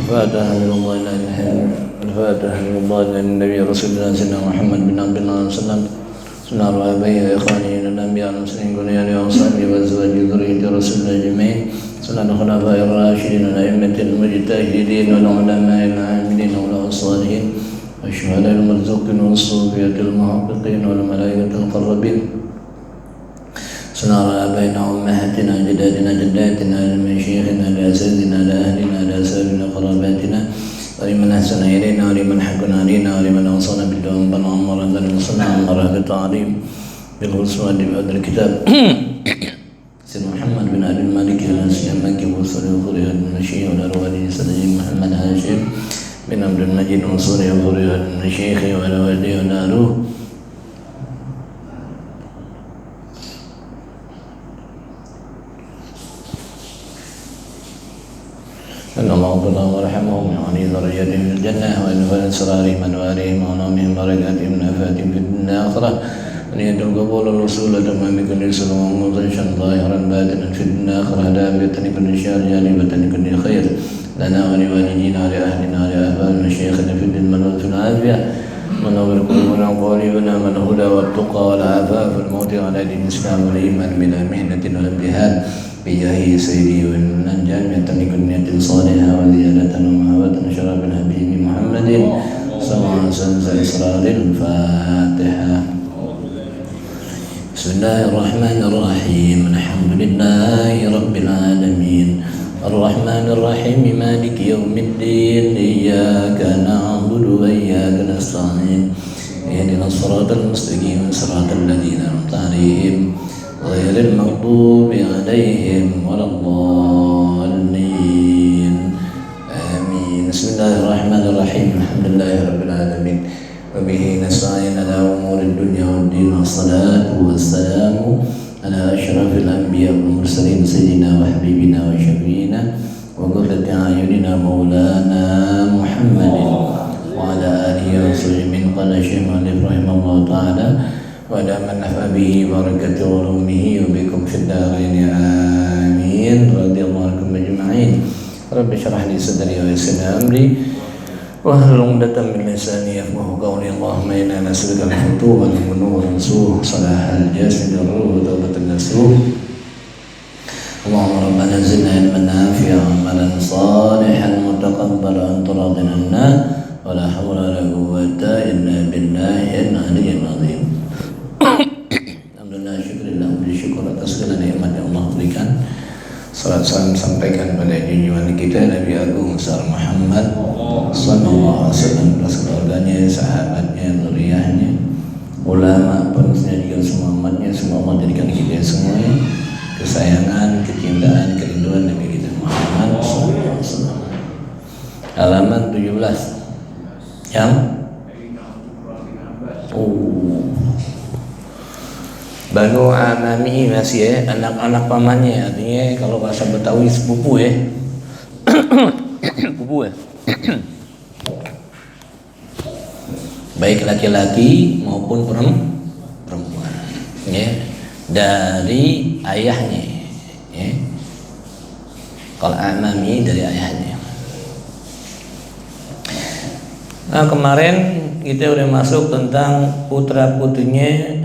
الفاتحة من الله إلى النبي رسول الله سيدنا محمد بن عبد الله وسلم سنة وأبيه وإخوانه إلى الأنبياء المسلمين كل وأصحابه وأزواجه ذرية رسول الله أجمعين سنة الخلفاء الراشدين والأئمة المجتهدين والعلماء العاملين والصالحين والشهداء المرزوقين والصوفية المحققين والملائكة المقربين سنة آبائنا وأمهاتنا جداتنا جداتنا لمشايخنا لأساتذتنا لأهلنا لأسرارنا قراباتنا ولمن أحسن إلينا ولمن حكم علينا ولمن أوصانا بالدوام بل عمرنا المصنع عمره بالتعظيم بالغسوان بهذا الكتاب سيد محمد بن عبد الملك الأسلمك وصلي وفريها المشيخ والأروالي سيد محمد هاشم بن عبد المجيد وصلي وفريها المشيخ والأروالي وناروه أن الله أكبر ورحمهم يعني درجاتهم في الجنة وأن أسرارهم أنوارهم ونومهم بركاتهم نفاتهم في الدنيا الآخرة أن يدعو قبول الوصول تمام كل سلام ومضيشا ظاهرا باطنا في الدنيا الآخرة دابة كل شر جانبة كل خير لنا ولوالدينا ولأهلنا ولآباء مشايخنا في الدنيا وفي العافية ونور قلوبنا وقلوبنا من الهدى والتقى والعفاف والموت على دين الإسلام والإيمان بلا محنة ولا امتحان بجاه سيدي ومن جامعة لكنية صالحة وزيادة ومحبة شرف الحبيب محمد صلى الله عليه وسلم إسرار الفاتحة. بسم الله الرحمن الرحيم الحمد لله رب العالمين الرحمن الرحيم مالك يوم الدين إياك نعبد وإياك نستعين اهدنا الصراط المستقيم صراط الذين أنعمت عليهم غير المغضوب عليهم ولا الضالين آمين. بسم الله الرحمن الرحيم الحمد لله رب العالمين وبه نستعين على أمور الدنيا والدين والصلاة والسلام على أشرف الأنبياء والمرسلين سيدنا وحبيبنا وشفينا وقرة أعيننا مولانا محمد وعلى آله وصحبه من قال الشيخ رحمه الله تعالى وعلى من نفع به بركة علومه وبكم في الدارين آمين. رضي الله عنكم أجمعين. رب اشرح لي صدري ويسر لي أمري واحلل عقدة من لساني يفقهوا قولي. اللهم إنا نسألك الفتوح والنور والنصوح صلاح الجسد والروح وتوبة النصوح. اللهم ربنا زدنا علما نافعا وعملا صالحا متقبلا وأنت راض عنا ولا حول ولا قوة إلا بالله العلي العظيم. Alhamdulillah, syukurillah, bersyukur atas segala nikmat yang Allah berikan. Salat salam sampaikan pada junjungan kita Nabi Agung besar Muhammad sallallahu alaihi wasallam, keluarganya, sahabatnya, zuriyahnya, ulama, penerusnya juga semua umatnya. Semua Allah jadikan kita semuanya kesayangan, kecintaan, kerinduan Nabi kita Muhammad sallallahu alaihi wasallam. Halaman 17 yang Banu Amami masih ya, anak-anak pamannya, artinya kalau bahasa Betawi sepupu ya. Sepupu ya. Baik laki-laki maupun perempuan ya, dari ayahnya ya. Kalau Amami dari ayahnya. Nah, kemarin kita udah masuk tentang putra-putrinya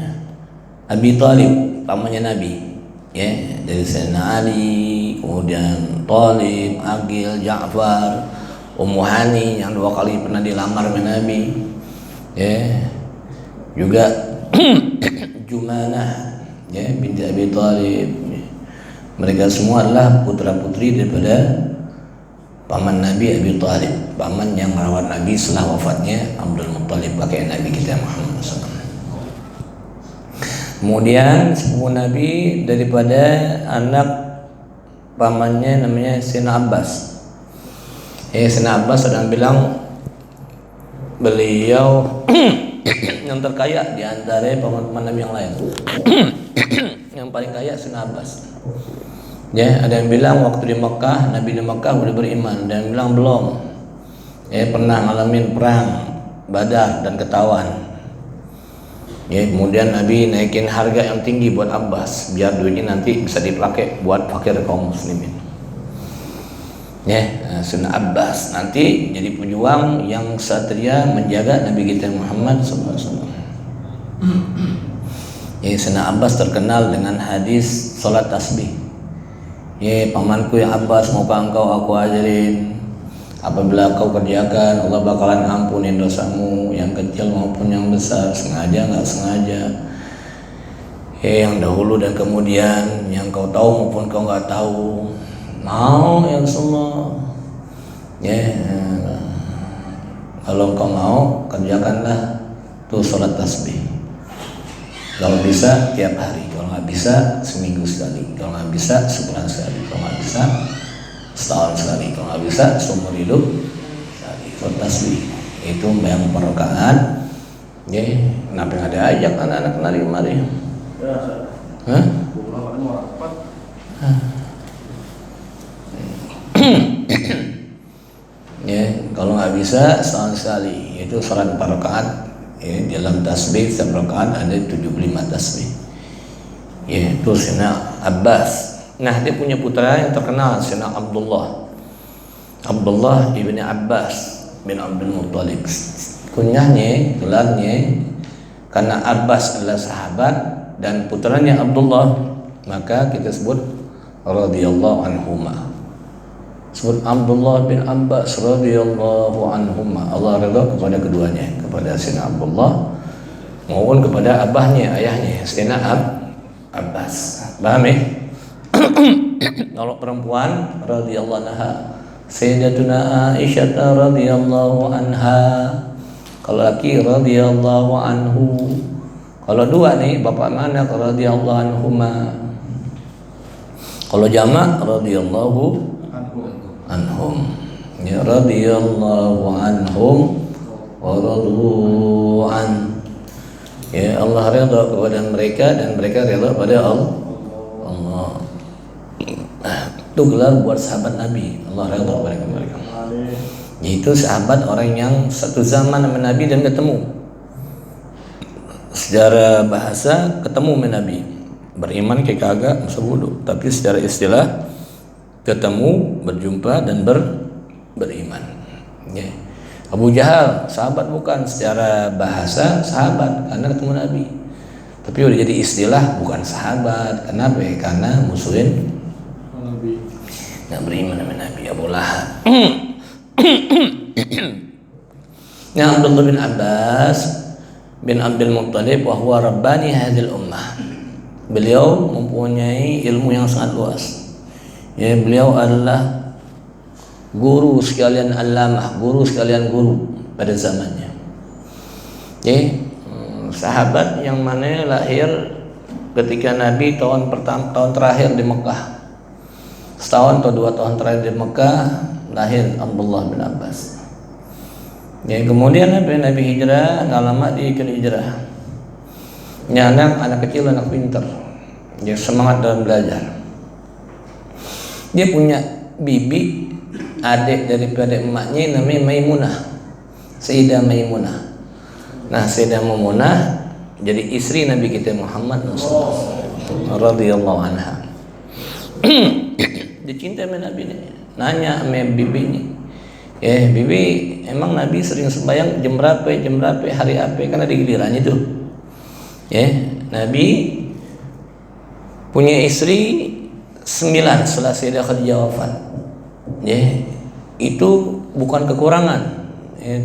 Abi Thalib, pamannya Nabi ya, dari Sayyidina Ali, kemudian Thalib, Aqil, Ja'far, Ummu Hani yang 2 kali pernah dilamar oleh Nabi ya, juga Jumanah ya binti Abi Thalib. Mereka semua adalah putra-putri daripada paman Nabi Abi Thalib, paman yang merawat Nabi setelah wafatnya Abdul Muttalib, kakek Nabi kita Muhammad SAW. Kemudian sepupu Nabi daripada anak pamannya namanya Sayyidina Abbas. Sayyidina Abbas sedang bilang beliau yang terkaya di antara paman-paman Nabi yang lain. Yang paling kaya Sayyidina Abbas. Ya, ada yang bilang waktu di Mekah, Nabi di Mekah udah beriman, dan yang bilang belum. Pernah ngalamin perang Badar dan ketahuan. Ya, kemudian Nabi naikin harga yang tinggi buat Abbas biar duitnya nanti bisa dipakai buat fakir kaum muslimin. Sunnah Abbas nanti jadi pejuang yang satria menjaga Nabi kita Muhammad SAW. Sunnah Abbas terkenal dengan hadis salat tasbih. Pamanku yang Abbas, maukah engkau aku ajarin? Apabila kau kerjakan, Allah bakalan ampunin dosamu yang kecil maupun yang besar, sengaja nggak sengaja. Yang dahulu dan kemudian, yang kau tahu maupun kau nggak tahu. Mau ya Rasulullah. Kalau kau mau, kerjakanlah tuh salat tasbih. Kalau bisa tiap hari, kalau nggak bisa seminggu sekali, kalau nggak bisa sebulan sekali, kalau nggak bisa setahun sekali, kalau nggak bisa seumur hidup sekali. Salat tasbih itu yang perokaan. Kenapa nggak diajak anak-anak nari-nari? Kalau nggak bisa setahun sekali, itu salat 4 rakaat. Dalam tasbih setiap rakaat ada 75 tasbih. Itu Sayyidina Abbas. Nah, dia punya putra yang terkenal, Sayyidina Abdullah ibni Abbas bin Abdul Muttalib. Kunyahnya, gelarnya, karena Abbas adalah sahabat dan putranya Abdullah, maka kita sebut radhiyallahu anhuma. Sebut Abdullah bin Abbas radhiyallahu anhuma. Allah redha kepada keduanya, kepada Sayyidina Abdullah maupun kepada abahnya, ayahnya Sayyidina Abbas. Paham ya? Kalau perempuan radhiyallahu anha, Sayyidatuna Aisyah radhiyallahu anha. Kalau laki radhiyallahu anhu. Kalau dua nih, bapak mana radhiyallahu anhuma. Kalau jamak radhiyallahu anhum. Radhiyallahu anhum wa radu an. Allah redha kepada mereka dan mereka redha pada Allah. Itu gelar buat sahabat Nabi. Allah redha kepada mereka. Yaitu sahabat orang yang satu zaman sama Nabi dan ketemu. Secara bahasa ketemu sama Nabi. Beriman kayak kagak masa bodoh. Tapi secara istilah ketemu, berjumpa dan beriman. Abu Jahal sahabat bukan, secara bahasa sahabat karena ketemu Nabi. Tapi udah jadi istilah bukan sahabat. Kenapa? Karena musuhin Nabi. Nggak beriman sama Nabi. Abu Lahab. Abdullah bin Abbas bin Abdul Muttalib wa huwa rabbani hadhil ummah. Beliau mempunyai ilmu yang sangat luas. Beliau adalah guru sekalian alamah, guru sekalian guru pada zamannya. Sahabat yang mana lahir ketika Nabi tahun terakhir di Mekah. Setahun atau 2 tahun terakhir di Mekah lahir Abdullah bin Abbas. Kemudian Nabi hijrah, nggak lama dia ikut hijrah. Anak kecil, anak pintar, dia semangat dalam belajar. Dia punya bibi, adik daripada emaknya namanya Maimunah, Sayyidah Maimunah. Nah, Sayyidah Maimunah jadi istri Nabi kita Muhammad radhiyallahu anha. Dicintai sama Nabi nih. Nanya sama bibinya, bibi, emang Nabi sering sembahyang jam berapa, hari apa? Karena di gilirannya tuh. Nabi punya istri 9 setelah Sayyidah Khadijah wafat. Itu bukan kekurangan,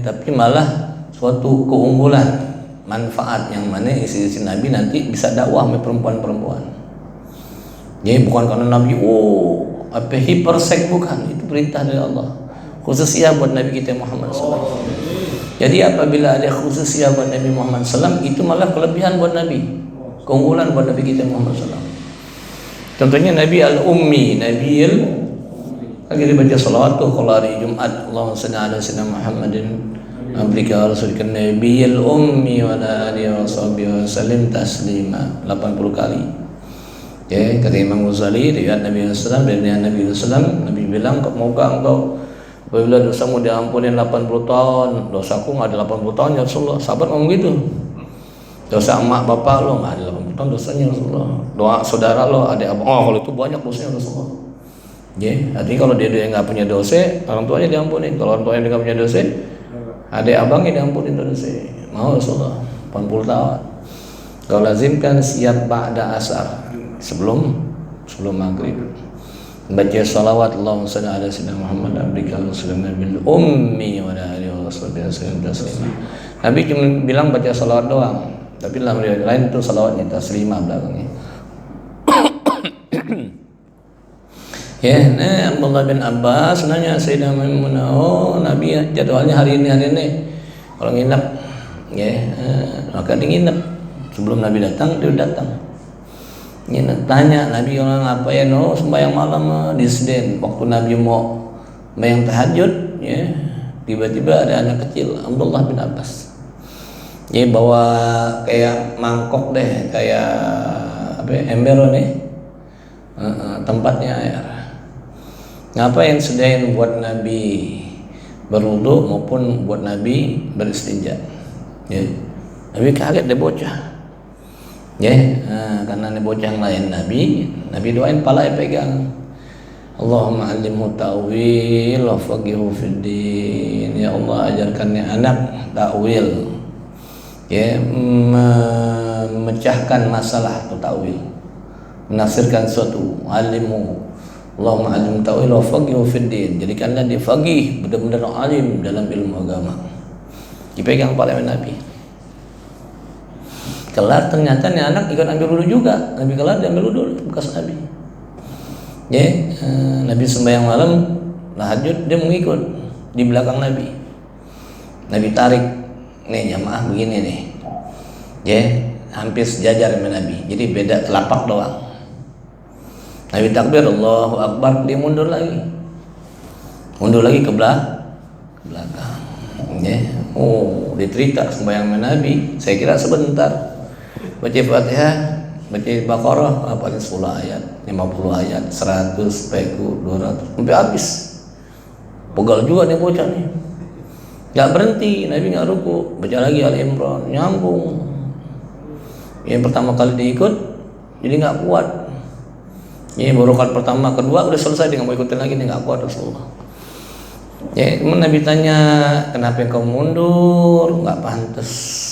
tapi malah suatu keunggulan, manfaat yang mana istri-istri Nabi nanti bisa dakwah sama perempuan-perempuan. Bukan karena Nabi hipersek, bukan, itu perintah dari Allah. Khususnya buat Nabi kita Muhammad SAW. Jadi apabila ada khususnya buat Nabi Muhammad SAW, itu malah kelebihan buat Nabi, keunggulan buat Nabi kita Muhammad SAW. Contohnya Nabi al-Ummi, Nabi lagi dibaca salawat tuh kalau hari Jumat, Allahumma shalli ala sayyidina Muhammadin ablika rasulika Nabi al-Ummi wa ala alihi wa sahbihi wa sallim taslima 80 kali. Kata Imam Ghazali riwayat Nabi SAW dari Nabi SAW, Nabi bilang, maukah engkau apabila dosamu diampuni 80 tahun, dosaku nggak ada 80 tahun ya Rasulullah. Sahabat ngomong gitu. Dosa emak bapak lo nggak ada 80 tahun dosanya Rasulullah. Doa saudara lo, adik abang, kalau itu banyak dosanya Rasulullah. Ya, artinya kalau dia nggak punya dosa, orang tuanya diampunin. Kalau orang tuanya nggak punya dosa, adik abangnya diampunin dosa. Mau Rasulullah 80 tahun. Kau lazimkan siap ba'da asar, sebelum maghrib. Baca salawat Allahumma shalli ala sayyidina Muhammad abdika wa sallallahu bil ummi wa ala alihi wa sahbihi wasallam. Nabi cuma bilang baca salawat doang, tapi dalam riwayat lain itu salawatnya taslimah belakangnya. Ya, Abdullah bin Abbas nanya Sayyidah Maimunah, oh Nabi jadwalnya hari ini kalau nginep, ya, maka dia nginep. Sebelum Nabi datang, dia datang. Nginep, tanya Nabi orang apa ya, no sembahyang malam di Senin. Waktu Nabi mau sembahyang tahajud, ya, tiba-tiba ada anak kecil Abdullah bin Abbas. Ya, bawa kayak mangkok deh, kayak apa ya, ember nih, tempatnya air. Ngapain sedain buat Nabi berwudu maupun buat Nabi beristinja. Ya. Nabi kaget dia bocah. Ya, karena ini bocah yang lain Nabi doain palanya pegang. Allahumma 'allimhu ta'wil wa faqihu fid din. Ya Allah, ajarkannya anak ta'wil. Ya, memecahkan masalah atau ta'wil. Menafsirkan suatu, 'allimhu. Allahumma 'allimhu ta'wil wa faqihu fid din. Jadikanlah dia faqih, benar-benar alim dalam ilmu agama. Dipegang palanya Nabi. Kelar ternyata nih anak ikut ambil wudhu juga. Nabi kelar dia ambil wudhu bekas Nabi. Ya, Nabi sembahyang malam tahajud dia mengikut di belakang Nabi. Nabi tarik nih jamaah begini nih. Ya, hampir sejajar dengan Nabi. Jadi beda telapak doang. Nabi takbir Allahu Akbar, dia mundur lagi. Mundur lagi ke belakang. Ya. Oh, diterita sembahyang Nabi. Saya kira sebentar. Baca Fatihah, baca Baqarah, paling 10 ayat, 50 ayat, 100, 200, sampai habis. Pegal juga nih bocah nih. Gak berhenti, Nabi gak ruku, baca lagi Al-Imran, nyambung. Yang pertama kali diikut, jadi gak kuat. Ini baru kali pertama, kedua udah selesai, dia gak mau ikutin lagi, dia gak kuat Rasulullah. Ya, kemudian Nabi tanya, kenapa engkau mundur? Gak pantas.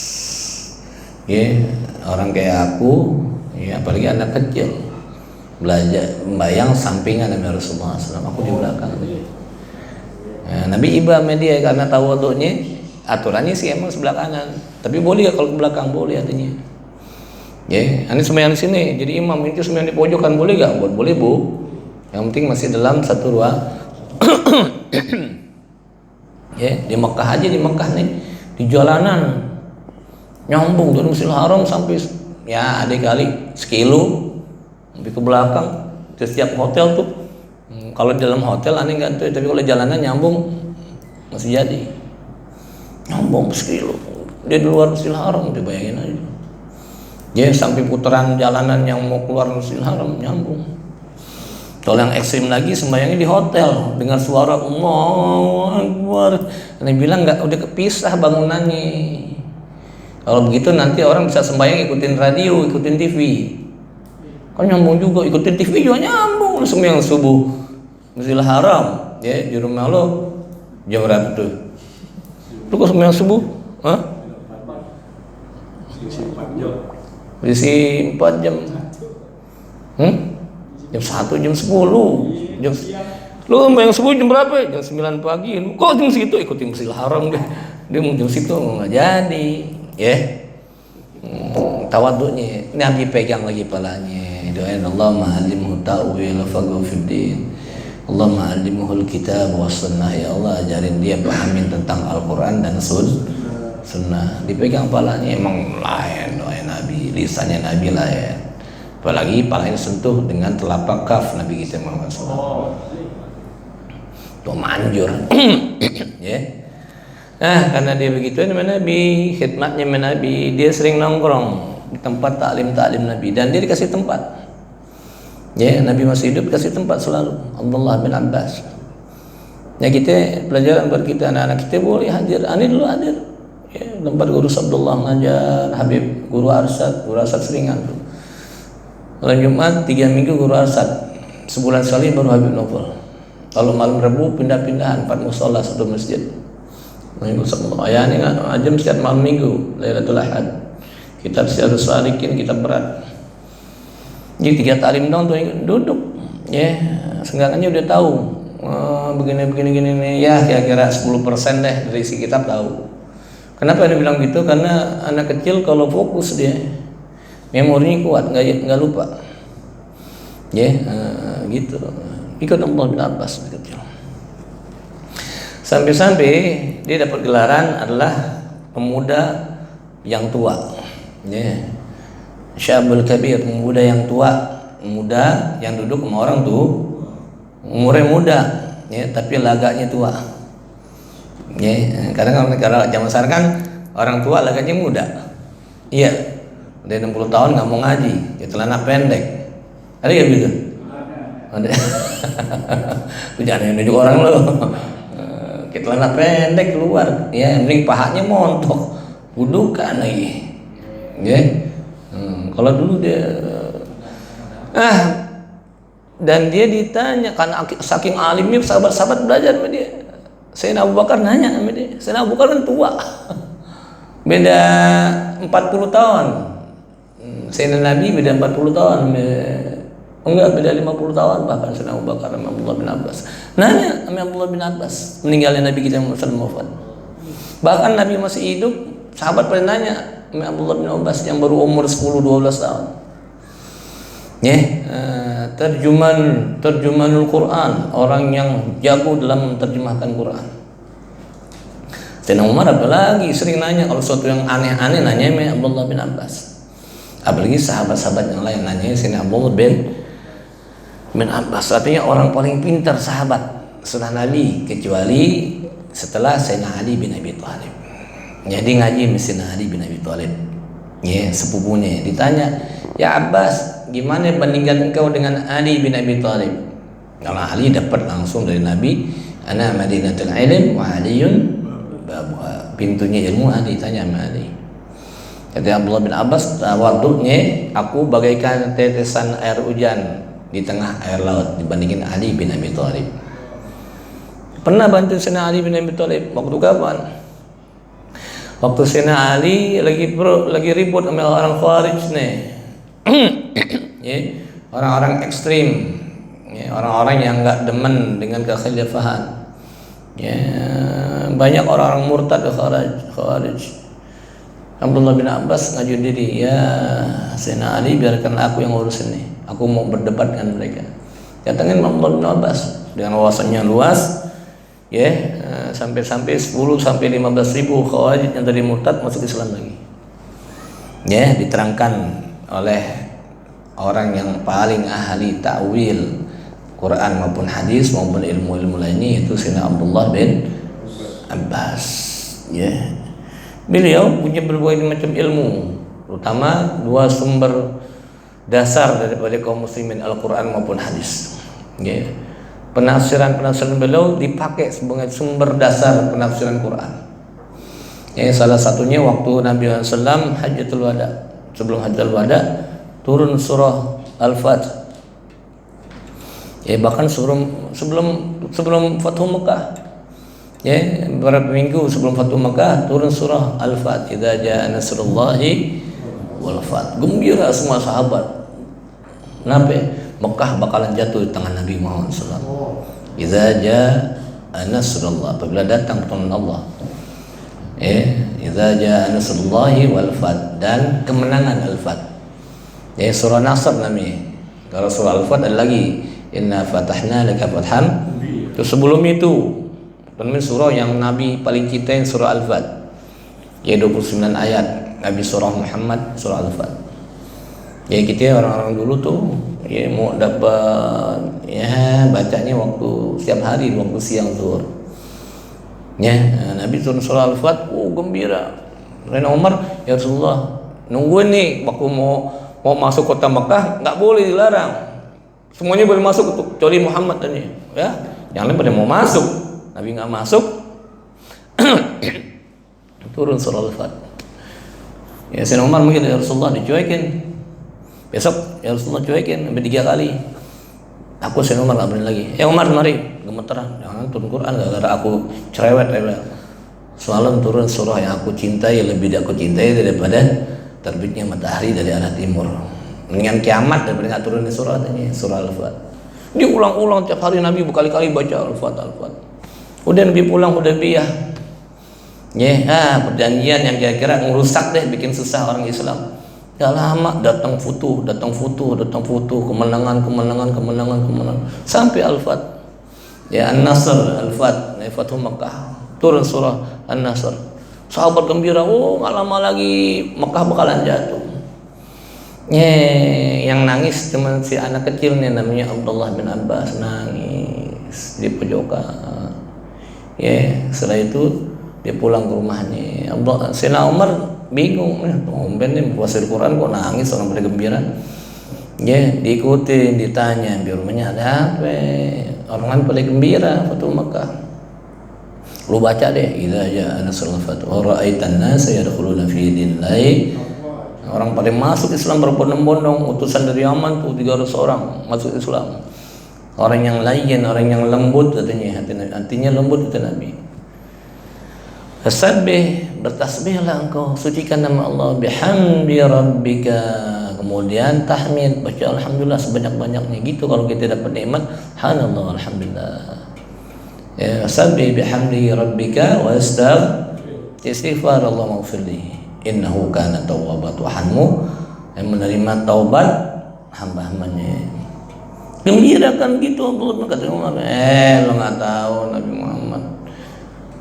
Ya, orang kayak aku, ya, apalagi anak kecil, belajar membayang sampingan Nabi Rasulullah SAW, aku di belakang. Nah, Nabi iba media karena tahu waktunya, aturannya sih emang sebelah kanan, tapi boleh ya kalau ke belakang, boleh artinya. Ya, ini sembahyang di sini, jadi imam itu sembahyang di pojokan boleh gak? Boleh bu, yang penting masih dalam satu ruang. Ya, di Mekah aja, di Mekah nih, di jalanan nyambung dari Masjidil Haram sampai ya ada kali sekilo sampai ke belakang. Di setiap hotel tuh, kalau di dalam hotel aneh nggak tuh, tapi kalau jalanan nyambung masih jadi nyambung sekilo. Dia di luar Masjidil Haram, dibayangin aja. Ya, sampai putaran jalanan yang mau keluar Masjidil Haram nyambung. Kalau yang ekstrim lagi sembayangnya di hotel dengan suara Allahu Akbar. Ini bilang nggak, udah kepisah bangunannya. Kalau begitu nanti orang bisa sembahyang ikutin radio, ikutin TV. Kan nyambung juga, ikutin TV juga nyambung. Sembahyang subuh Masjidil Haram, ya di rumah lo jam berapa tuh? Lu kok sembahyang subuh? Hah? Isi 4 jam. Jam 1, jam 10. Lu sembahyang subuh jam berapa? Jam 9 pagi. Kok jam segitu ikutin Masjidil Haram deh. Dia mau jam situ nggak jadi. Ya, tawaduknya Nabi pegang lagi palanya, doain Allahumma 'allimhu ta'wil wa faqihu fid din. Allahumma 'allimhu al-kitab was sunnah. Ya Allah, ajarin dia pahamin tentang Al-Qur'an dan sunnah. Dipegang palanya, emang lain doa Nabi, lisannya Nabi lain. Apalagi palanya sentuh dengan telapak kaf Nabi kita Muhammad SAW. Tuh manjur. Ya. Nah, karena dia begitu namanya Nabi, khidmatnya Nabi, dia sering nongkrong di tempat taklim Nabi, dan dia dikasih tempat. Ya, Nabi masih hidup kasih tempat selalu. Abdullah bin Abbas. Ya, kita pelajaran buat kita anak-anak kita boleh hadir. Ani dulu hadir. Ya, tempat guru Abdullah ngajar, guru Arsyad seringan tuh. Kalau Jumat 3 minggu guru Arsyad sebulan sekali baru Habib Novel. Kalau malam Rabu pindah-pindahan 4 musola 1 masjid. Minggu sama ya ini kan ajam setiap malam Minggu Lailatul Ahad. Kitab Syiarus Salikin, kitab berat. Jadi 3 talim dong tuh duduk. Ya, seenggaknya udah tahu begini ya kira-kira 10% deh dari isi kitab tahu. Kenapa dia bilang gitu? Karena anak kecil kalau fokus dia memorinya kuat, nggak lupa. Ya, gitu. Ikut Allah bin Abbas kecil. Sampai-sampai dia dapat gelaran adalah pemuda yang tua. Ya. Syabul kabir, pemuda yang tua, muda yang duduk sama orang tuh umurnya muda, ya, tapi lagaknya tua. Ya, kadang kalau zaman sekarang kan orang tua lagaknya muda. Iya. Udah 60 tahun nggak mau ngaji, ya celana pendek. Ada ya gitu? Ada. Jangan nunjuk orang lo. Kita celana pendek keluar, ya mending pahanya montok, budukan lagi. Ya. Kalau dulu dia dan dia ditanya karena saking alimnya sahabat-sahabat belajar sama dia. Sayyidina Abu Bakar nanya sama dia. Sayyidina Abu Bakar kan tua. Beda 40 tahun. Sayyidina Nabi beda 40 tahun. Enggak, beda 50 tahun bahkan Sayyidina Abu Bakar sama Abdullah bin Abbas. Nanya sama Abdullah bin Abbas, meninggalnya Nabi kita Muhammad sallallahu alaihi wasallam. Bahkan Nabi masih hidup, sahabat pada nanya sama Abdullah bin Abbas yang baru umur 10-12 tahun. Ya, terjemahanul Quran, orang yang jago dalam menerjemahkan Quran. Sayyidina Umar apalagi sering nanya kalau sesuatu yang aneh-aneh nanya sama Abdullah bin Abbas. Apalagi sahabat-sahabat yang lain nanya Sayyidina Abdullah bin Abbas. Artinya orang paling pintar sahabat setelah Nabi, kecuali setelah Sayyidina Ali bin Abi Thalib. Jadi ngaji Sayyidina Ali bin Abi Thalib. Ya, sepupunya ditanya, "Ya Abbas, gimana bandingkan engkau dengan Ali bin Abi Thalib?" Kalau Ali dapat langsung dari Nabi, "Ana Madinatul Ilm wa Aliyun babuha." Pintunya ilmu Ali, tanya sama Ali. Kata Abdullah bin Abbas, "Tawaduknya aku bagaikan tetesan air hujan di tengah air laut dibandingin Ali bin Abi Thalib." Pernah bantu Sayyidina Ali bin Abi Thalib waktu kapan? Waktu Sayyidina Ali lagi ribut sama orang Khawarij nih. Ya, orang-orang ekstrim, ya, orang-orang yang nggak demen dengan kekhalifahan. Ya, banyak orang-orang murtad Khawarij. Abdullah bin Abbas ngajuin diri, "Ya Sayyidina Ali, biarkan aku yang urus ini. Aku mau berdebat dengan mereka." Datangin Abdullah bin Abbas dengan wawasannya luas. Ya, sampai 10 sampai 15 ribu Khawarij yang dari murtad masuk Islam lagi. Ya, diterangkan oleh orang yang paling ahli ta'wil Quran maupun hadis maupun ilmu-ilmu lainnya, yaitu Sayyidina Abdullah bin Abbas. Ya, beliau punya berbagai macam ilmu, terutama 2 sumber dasar daripada kaum muslimin, Al-Quran maupun hadis. Ya, penafsiran beliau dipakai sebagai sumber dasar penafsiran Quran. Ya, salah satunya waktu Nabi SAW Hajjatul Wada. Sebelum Hajjatul Wada turun surah Al-Fat. Ya, bahkan sebelum Fathu Mekah. Ya, beberapa minggu sebelum Fathu Mekah turun surah Al-Fat. Idza jaa nasrullahi wal fath. Gembira semua sahabat. Kenapa? Mekah bakalan jatuh di tangan Nabi Muhammad SAW. Idza jaa nasrullah, apabila datang pertolongan Allah. Idza jaa nasrullahi wal fath, dan kemenangan Al-Fath. Ya, surah Nasr namanya. Kalau surah Al-Fath ada lagi, inna fatahna laka fathan. Terus sebelum itu namanya surah yang Nabi paling cintai, surah Al-Fath. Ya, 29 ayat Nabi surah Muhammad, surah Al-Fath. Ya, kita orang-orang dulu tuh ya mau dapat ya bacanya waktu setiap hari waktu siang zuhur. Ya, Nabi turun surah Al-Fath, gembira. Sayyidina Umar, "Ya Rasulullah, nungguin nih waktu mau masuk kota Mekah, nggak boleh dilarang. Semuanya boleh masuk kecuali Muhammad tadi. Ya, yang lain pada mau masuk. Nabi nggak masuk." Turun surah Al-Fath. Ya, Sayyidina Umar mungkin, "Ya Rasulullah, dicuekin. Besok ya Rasulullah cuekin sampai 3 kali." Aku Sayyidina Umar nggak berani lagi. Umar mari, gemeteran, jangan turun Quran gara-gara aku cerewet. Semalam turun surah yang aku cintai, lebih aku cintai daripada terbitnya matahari dari arah timur. Mendingan kiamat daripada nggak turunin surah ini, surah Al-Fat. Diulang-ulang tiap hari Nabi berkali-kali baca Al-Fat. Udah Nabi pulang Hudaybiyah. Perjanjian yang kira-kira ngerusak deh, bikin susah orang Islam. Gak lama datang futuh, kemenangan sampai Al-Fat. An-Nasr, Al-Fat, Fathu Makkah. Turun surah An-Nasr. Sahabat gembira, gak lama lagi Makkah bakalan jatuh. Yang nangis cuma si anak kecil nih namanya Abdullah bin Abbas, nangis di pojokan. Setelah itu dia pulang ke rumahnya. Sayyidina Umar bingung, tumben nih puasa Al-Quran kok nangis, orang pada gembira. Diikutin, ditanya di rumahnya ada apa, orang kan pada gembira Fathu Makkah. Lu baca deh, idza jaa nasrul fath wa ra'aitan nasa yadkhuluna fi dinillahi. Orang pada masuk Islam berbondong-bondong, utusan dari Yaman tuh 300 orang masuk Islam. Orang yang lain, orang yang lembut katanya, hatinya lembut kata Nabi. Fasabbih, bertasbihlah engkau, sucikan nama Allah, bihamdi rabbika. Kemudian tahmid, baca alhamdulillah sebanyak-banyaknya. Gitu kalau kita dapat nikmat, subhanallah alhamdulillah. Fasabbih bihamdi rabbika wa istighfar Allah maghfirli. Innahu kana tawwaba, Tuhanmu yang menerima taubat hamba-hambanya. Gembirakan gitu Allah kata Umar. Lo nggak tahu Nabi Muhammad.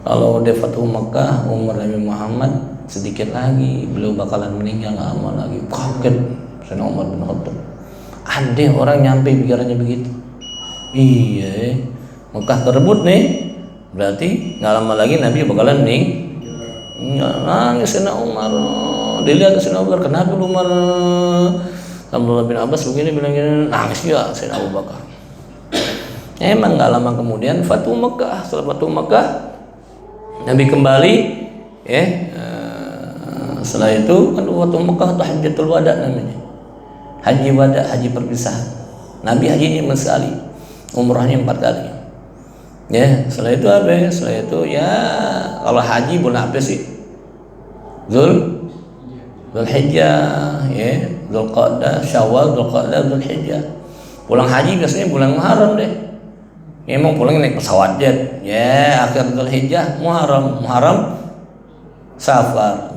Kalau udah Fathu Makkah, umur Nabi Muhammad sedikit lagi beliau bakalan meninggal, nggak lama lagi. Kaget Sayyidina Umar bin Khattab. Ada orang nyampe pikirannya begitu. Iya, Makkah terebut nih, berarti nggak lama lagi Nabi bakalan meninggal. Nangis Sayyidina Umar. Dilihat Sayyidina Umar, kenapa Umar? Abdullah bin Abbas begini bilang gini, nangis juga Sayyidina Abu Bakar. Emang nggak lama kemudian Fathu Makkah. Setelah Fathu Makkah Nabi kembali, setelah itu kan Fathu Makkah itu Hajjatul Wada namanya, haji wada, haji perpisahan. Nabi hajinya sekali, umrahnya 4 kali. Setelah itu apa? Setelah itu kalau haji bulan apa sih? Zulhijjah, Dzulqa'dah, Syawal, Dzulqa'dah, Dzulhijjah. Pulang haji biasanya bulan Muharram deh. Emang pulang naik pesawat jet. Akhir Dzulhijjah, Muharram, Safar,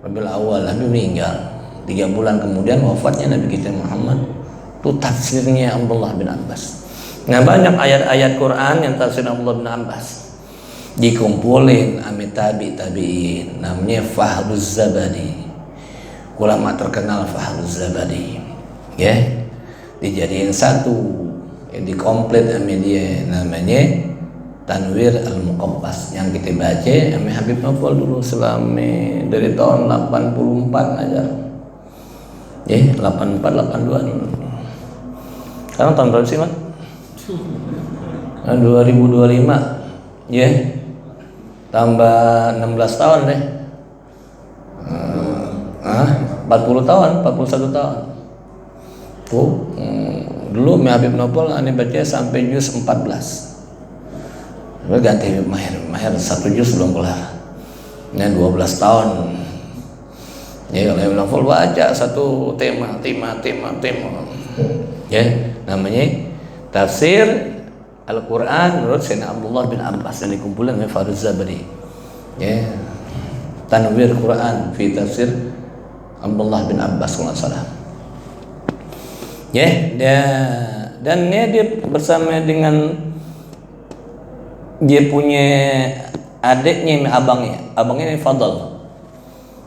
Rabiul Awal, Nabi meninggal. 3 bulan kemudian wafatnya Nabi kita Muhammad. Itu tafsirnya Abdullah bin Abbas. Nah, banyak ayat-ayat Quran yang tafsir Abdullah bin Abbas dikumpulin amit tabi'in, namanya Fahruz Zabadi. Ulama terkenal Fahruz Zabadi. Dijadiin satu, dikomplit sama dia, namanya Tanwir Al-Muqabbas yang kita baca sama Habib Novel dulu selama dari tahun 84 aja. 84 82. Sekarang tahun berapa sih, Mas? 2025. Tambah 16 tahun deh. 40 tahun, 41 tahun. Tuh, dulu Habib Novel aneh baca sampai juz 14. Lalu ganti Habib Mahir 1 juz belum kelar. 12 tahun. Kalau Habib Novel baca satu tema. Namanya tafsir Al-Quran menurut Sayyidina Abdullah bin Abbas yang dikumpulkan oleh Fahruz Zabadi. Tanwir Quran fi tafsir Abdullah bin Abbas kalau nggak salah. Dan dia bersama dengan dia punya adiknya, abangnya ini Fadl.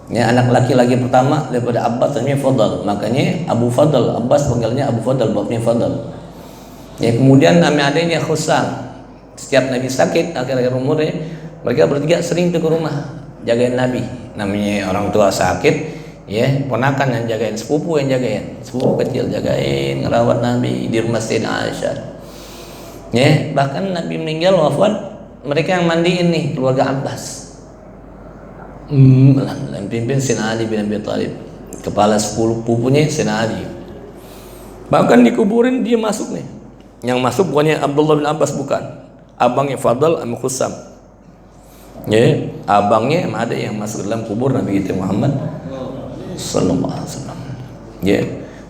Anak laki-laki pertama daripada Abbas namanya Fadl, makanya Abu Fadl. Abbas panggilnya Abu Fadl, bapaknya Fadl. Kemudian nama adiknya Khusam. Setiap Nabi sakit akhir-akhir umurnya, mereka bertiga sering ke rumah jagain Nabi. Namanya orang tua sakit, ponakan yang jagain, sepupu yang jagain, sepupu kecil jagain, ngerawat Nabi di rumah Sayyidah Aisyah. Bahkan Nabi meninggal wafat, mereka yang mandiin nih keluarga Abbas. Yang pimpin Sayyidina Ali bin Abi Thalib, kepala 10 pupunya Sayyidina Ali. Bahkan dikuburin dia masuk nih. Yang masuk bukannya Abdullah bin Abbas, bukan. Abangnya Fadl sama Khusam. Ya, abangnya ada yang masuk dalam kubur Nabi kita Muhammad sallallahu alaihi wasallam. Ya.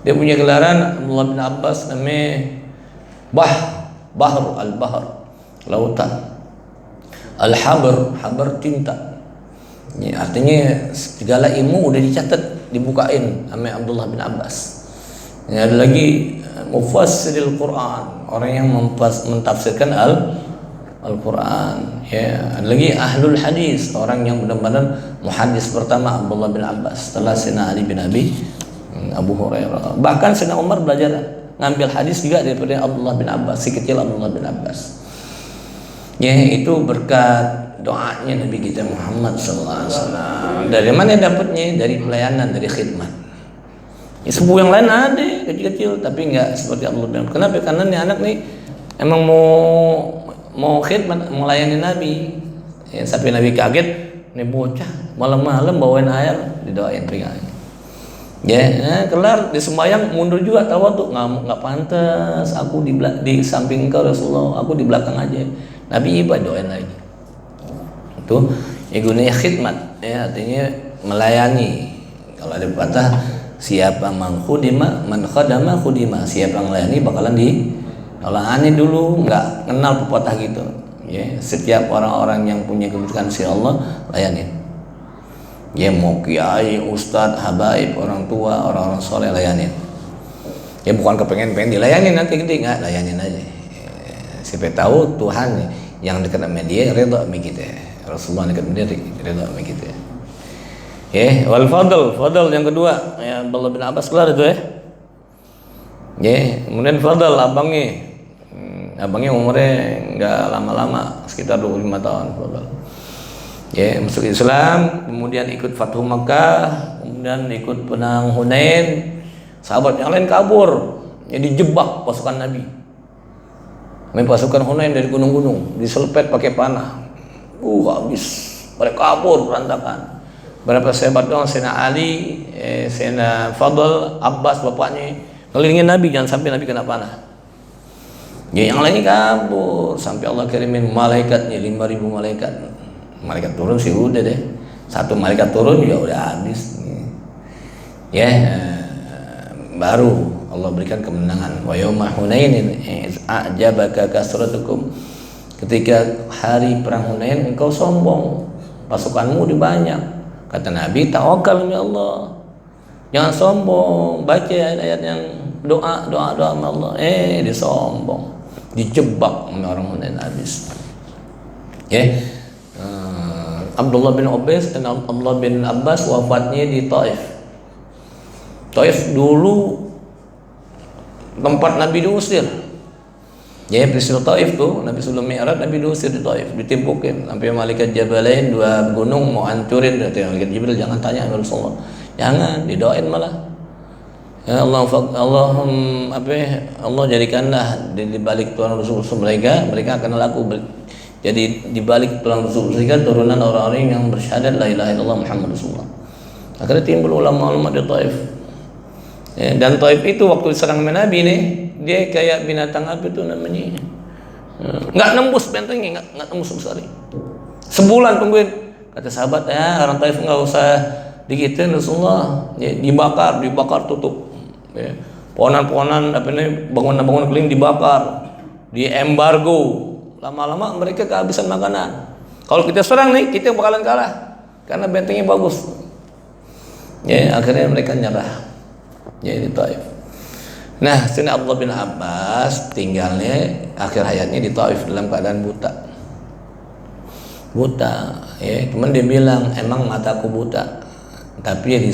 Dia punya gelaran Abdullah bin Abbas namanya Bahr al-Bahr, lautan. Al-Habr, habar tinta. Ya, artinya segala ilmu udah dicatat, dibukain sama Abdullah bin Abbas. Ya, ada lagi mufassiril Quran, orang yang mentafsirkan Al-Quran. Ya, ada lagi ahlul hadis, orang yang benar-benar muhaddis pertama Abdullah bin Abbas setelah Sayyidina Ali bin Abu Hurairah. Bahkan Sayyidina Umar belajar ngambil hadis juga daripada Abdullah bin Abbas, si kecil Abdullah bin Abbas. Ya, itu berkat doanya Nabi kita Muhammad sallallahu alaihi wasallam. Dari mana dapatnya? Dari pelayanan, dari khidmat. Ya, sepupu yang lain ada kecil-kecil tapi enggak seperti Abdullah bin Abbas. Kenapa? Karena nih anak nih emang mau khidmat, melayani Nabi. Ya, sampai Nabi kaget, nih bocah malam-malam bawain air, didoain pinggannya. Ya, kelar di sembahyang mundur juga tawadhu, nggak pantas aku di samping engkau Rasulullah, aku di belakang aja. Nabi ibadah doain lagi. Itu gunanya khidmat, ya, artinya melayani. Kalau ada patah, siapa man khadama khudima, siapa yang melayani bakalan dilayani dulu, nggak kenal pepatah gitu. Ya, setiap orang-orang yang punya kebutuhan si Allah layani. Ya, mau kiai, ustadz, habaib, orang tua, orang-orang soleh layani. Ya, bukan kepengen dilayani nanti gede, nggak, layanin aja. Siapa tahu Tuhan yang dekat sama dia redha sama kita. Rasulullah dekat sama dia redha sama kita. Ya, wal fadl yang kedua, ya Abdullah bin Abbas kelar itu ya. Ya, kemudian Fadl abangnya umurnya nggak lama-lama, sekitar 25 tahun Fadl. Ya, masuk Islam, kemudian ikut Fathu Makkah, kemudian ikut perang Hunain. Sahabat yang lain kabur, ya dijebak pasukan Nabi. Main pasukan Hunain dari gunung-gunung, diselepet pakai panah. Habis, mereka kabur berantakan. Berapa sahabat doang, Sayyidina Ali, Sayyidina Fadl, Abbas bapaknya ngelilingin Nabi jangan sampai Nabi kena panah. Ya, yang lainnya kabur sampai Allah kirimin malaikatnya 5.000 malaikat. Malaikat turun sih udah deh. Satu malaikat turun juga udah habis. Ya, baru Allah berikan kemenangan. Wa yauma Hunainin a'jabaka kasratukum. Ketika hari perang Hunain engkau sombong, pasukanmu udah banyak. Kata Nabi, tawakal ya Allah. Jangan sombong, baca ayat-ayat yang doa sama Allah. Dia sombong. Dijebak sama orang Hunain habis. Ya. Abdullah bin Abbas dan Abdullah bin Abbas wafatnya di Taif. Taif dulu tempat Nabi diusir. Ya, peristiwa Taif tuh, Nabi sebelum Mi'raj Nabi diusir di Taif, ditimpukin sampai malaikat Jabalain, dua gunung mau hancurin. Kata malaikat Jibril, jangan tanya ya Rasulullah. Jangan, didoain malah. Ya Allah jadikanlah di balik tuan Rasul mereka akan laku. Jadi di balik tuan Rasul mereka turunan orang-orang yang bersyahadat la ilaha illallah Muhammad Rasulullah. Akhirnya timbul ulama-ulama di Taif. Ya, dan Taif itu waktu diserang Nabi nih, dia kayak binatang apa itu namanya, nggak nembus bentengnya, nggak nembus sekali. Sebulan tungguin, kata sahabat, ya orang Taif nggak usah dikitin Rasulullah, ya, dibakar tutup, ya. Pohonan-pohonan apa ini, bangunan-bangunan keliling dibakar, di embargo. Lama-lama mereka kehabisan makanan. Kalau kita serang nih, kita bakalan kalah karena bentengnya bagus. Ya, akhirnya mereka nyerah. Ya, di Taif. Nah, Sayyidina Abdullah bin Abbas tinggalnya akhir hayatnya di Taif dalam keadaan buta. Ya, cuman dia bilang emang mataku buta, tapi ya di